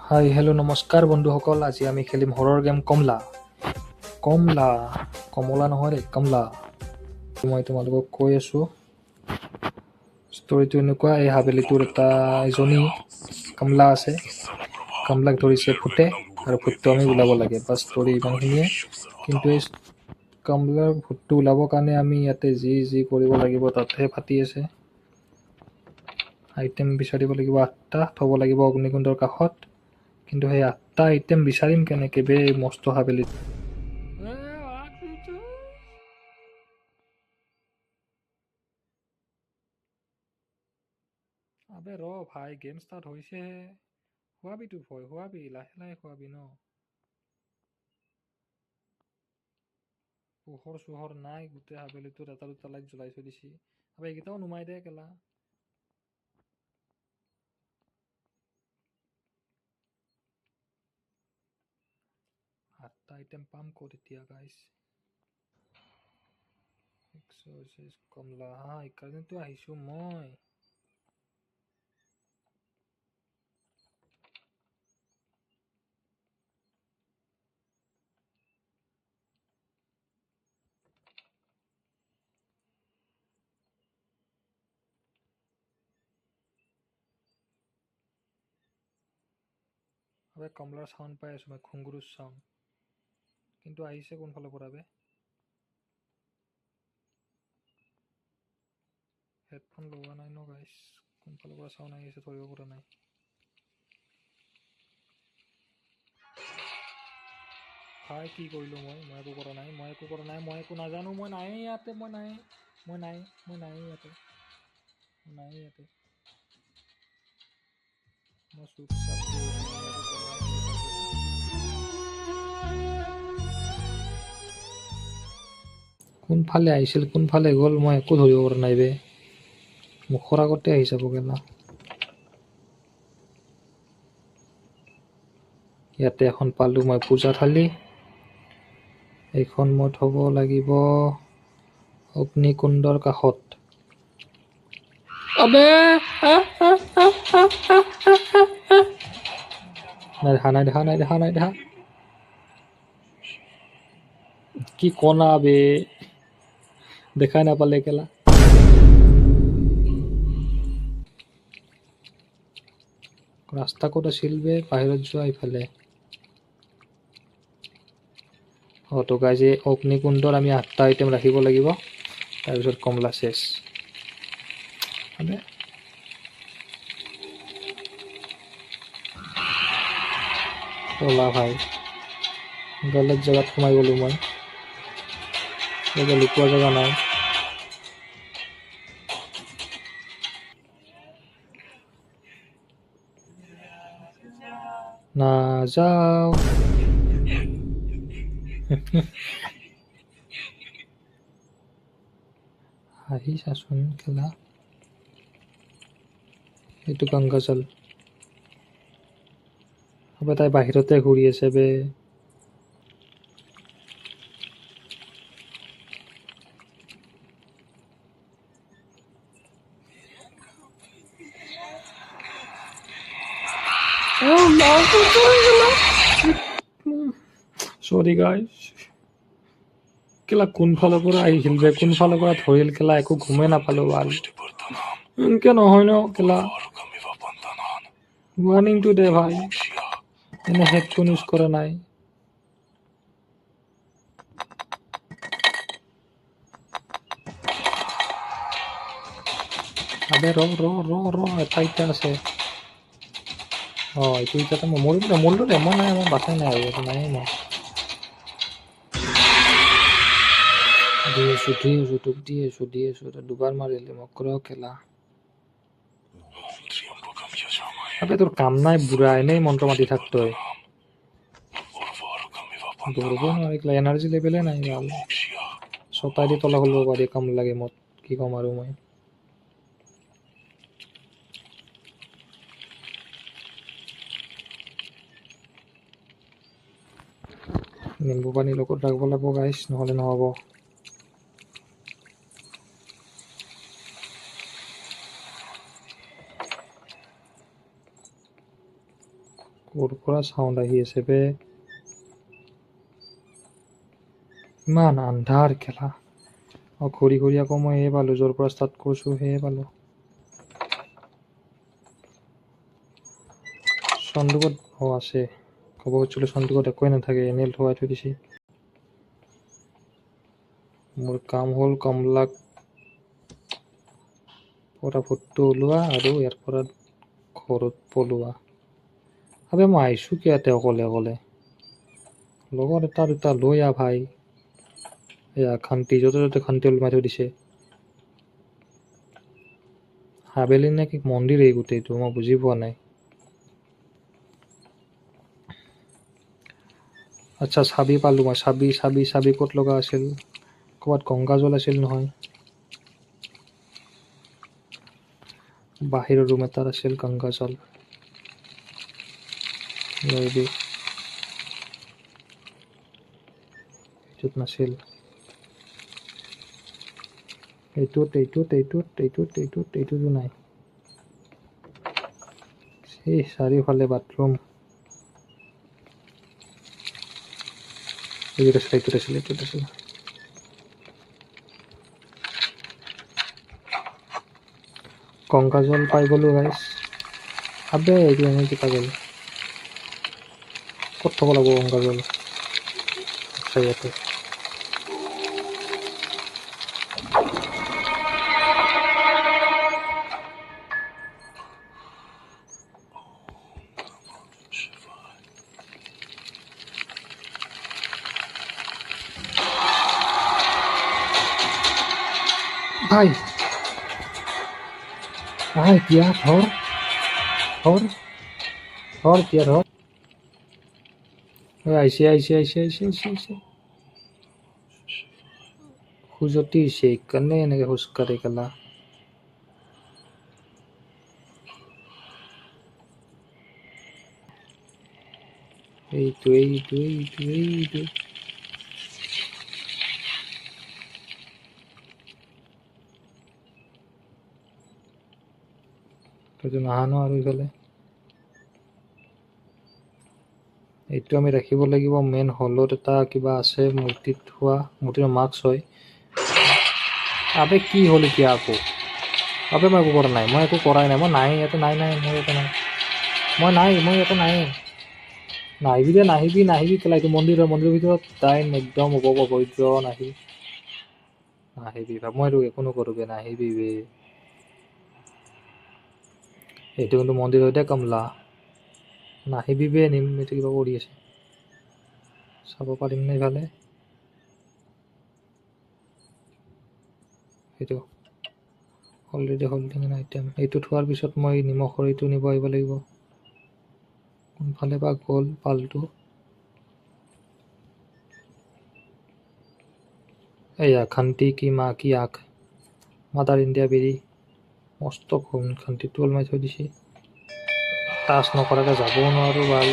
Hi hello' নমস্কাৰ বন্ধুসকল, আজি আমি খেলিম হৰৰ গেম কমলা। কমলা নহয় দেই, কমলা। মই তোমালোকক কৈ আছোঁ, ষ্টৰিটো এনেকুৱা। এই হাবেলিটোৰ এজনী কমলা আছে। কমলাক ধৰিছে ভূতে আৰু ভূতটো আমি ওলাব লাগে। বাছ ষ্টৰি ইমানখিনিয়ে। কিন্তু এই কমলাৰ ভূতটো ওলাবৰ কাৰণে আমি ইয়াতে যি কৰিব লাগিব তাতহে ফাটি আছে। আইটেম বিচাৰিব লাগিব 8টা, থ'ব লাগিব অগ্নিকুণ্ডৰ কাষত। কিন্তু সেই 8টা আইটেম বিচাৰিম কেনেকৈ বে মস্ত হাবেলিত? আবে ৰ ভাই, গেম ষ্টাৰ্ট হৈছেহে। খোৱাবিতো ভয়, খোৱাবি, লাহে লাহে খোৱাবি ন। পোহৰ চোহৰ নাই, গোটেই হাবেলিটোত এটা দুটা লাইট জ্বলাই থৈ দিছি। আবে এইকেইটাও নুমাই দে কেলা। 8টা আইটেম পাম ক'ত এতিয়া গাইছ? কমলা এইকাৰণেতো আহিছোঁ মই। আবে কমলাৰ চাউণ্ড পাই আছোঁ মই, ঘুংগুৰুৰ চাউণ্ড। কিন্তু আহিছে কোনফালৰ পৰা বে? হেডফোন লগোৱা নাই ন গাইছ, কোনফালৰ পৰা চাউণ্ড আহি আছে ধৰিব পৰা নাই। ভাই কি কৰিলোঁ মই একো কৰা নাই, মই একো নাজানো, মই নাই ইয়াতে, মই নাই ইয়াতে, মই চুপচাপ গৈ আছোঁ, মই একো কৰা নাই বুলি ভাবি। কোনফালে আহিছিল কোনফালে গ'ল মই একো ধৰিব পৰা নাই বে। মুখৰ আগতে আহি যাব গেলা। ইয়াতে এখন পালোঁ মই পূজা থালি। এইখন মই থ'ব লাগিব অগ্নিকুণ্ডৰ কাষত। আবে নাই দেখা। কি কনা বে, দেখাই নাপালে কেলা। ৰাস্তা ক'ত আছিল বে? বাহিৰত যোৱা ইফালে। তো গাইজ, এই অগ্নিকুণ্ডৰ আমি 8টা আইটেম ৰাখিব লাগিব, তাৰপিছত কমলা চেছ। কলা ভাই, বেলেগ জেগাত সোমাই গ'লোঁ মই। লুকোৱা জেগা নাই। নাযাওঁ। আহিছাচোন খেলা। এইটো গংগাজল। আবে তাই বাহিৰতে ঘূৰি আছে বে। চৰি গাইজ, কেলা কোনফালৰ পৰা আহিছিল বে, কোনফালৰ পৰা ধৰিল কেলা, একো গমেই নাপালোঁ। ভাল এনেকে নহয় ন কেলা। ৱাৰ্ণিংটো দে ভাই, এনে হেডফোন ইউজ কৰা নাই। আবে ৰ এটা ইটা আছে। এইটো ইটাতে মই মৰিলো দে, মই নাই, মই বাচাই নাই আৰু এইটো নাই। মই দি আছোঁ, দুবাৰ মাৰিলে মোক ৰ খেলা। আবে তোৰ কাম নাই বুঢ়া, এনেই মন্ত্ৰ মাতি থাক তই। দৌৰিব নোৱাৰি, এনাৰ্জি লেভেলে নাই ভাল। ছটাই দি তলা খুলিব পাৰি কমলা গেমত, কি ক'ম আৰু মই। নিম্বু পানী লগত ৰাখিব লাগিব গাইছ, নহ'লে নহ'ব। ক'ৰ পৰা চাউণ্ড আহি আছে বে ইমান আন্ধাৰ খেলা ঘূৰি ঘূৰি আকৌ মই সেয়ে পালোঁ য'ৰ পৰা ষ্টাৰ্ট কৰিছোঁ সেয়ে পালোঁ চন্দুকত আছে ক'ব খুজিছিলোঁ চন্দুকত একোৱে নাথাকে এনেই থোৱাই থৈ দিছে মোৰ কাম হ'ল কমলাক পৰা ফুটটো ওলোৱা আৰু ইয়াৰ পৰা ঘৰত পলোৱা আবে মই আহিছোঁ কিয় ইয়াতে অকলে অকলে লগত এটা দুটা লৈ আহ ভাই এয়া খান্তি য'তে য'তে খান্তি ওলমাই থৈ দিছে হাবেলি নে কি মন্দিৰ এই গোটেইটো মই বুজি পোৱা নাই আচ্ছা চাবি পালোঁ মই চাবি ক'ত লগা আছিল ক'ৰবাত গংগাজল আছিল নহয় বাহিৰৰ ৰুম এটাত আছিল গংগাজল মেবি এইটোত নাছিল এইটোতো নাই এই চাৰিওফালে বাথৰুম এইটোত আছিল গংগাজল পাই গ'লোঁ গাইছ আবে এইটো এনেই কিবা গ'ল ক'ত থ'ব লাগিব গংগাজল আচ্ছা ইয়াতে ভাই এতিয়া ধৰ এতিয়া ধৰ আহিছে খুজতি হৈছে সেইকাৰণে এনেকৈ খোজকাঢ়ি গেলা এইটো তইতো নাহানো আৰু ইফালে এইটো আমি ৰাখিব লাগিব মেইন হলত এটা কিবা আছে মূৰ্তিত থোৱা মূৰ্তিৰ মাস্ক হয় আবে কি হ'ল এতিয়া আকৌ আবে মই একো কৰা নাই মই একো কৰাই নাই মই নাই ইয়াতে নাই মই ইয়াতে নাই মই ইয়াতে নাই নাহিবি কেলা এইটো মন্দিৰৰ ভিতৰত টাইম একদম অপবিত্ৰ নাহিবি মই এইটো একো নকৰোঁ বে নাহিবি বে এইটো কিন্তু মন্দিৰতে কমলা নাহিবি বে নিম এইটো কিবা কৰি আছে চাব পাৰিম নে ইফালে এইটো অলৰেডি হল্ডিং এন আইটেম এইটো থোৱাৰ পিছত মই নিমখৰ এইটো নিব আহিব লাগিব কোনফালে বা গ'ল পালটো এয়া খান্তি কি মা কি আখ মাদাৰ ইণ্ডিয়া বেৰি মস্ত খান্তিটো ওলমাই থৈ দিছে টাচ নকৰাকৈ যাবও নোৱাৰোঁ ভাল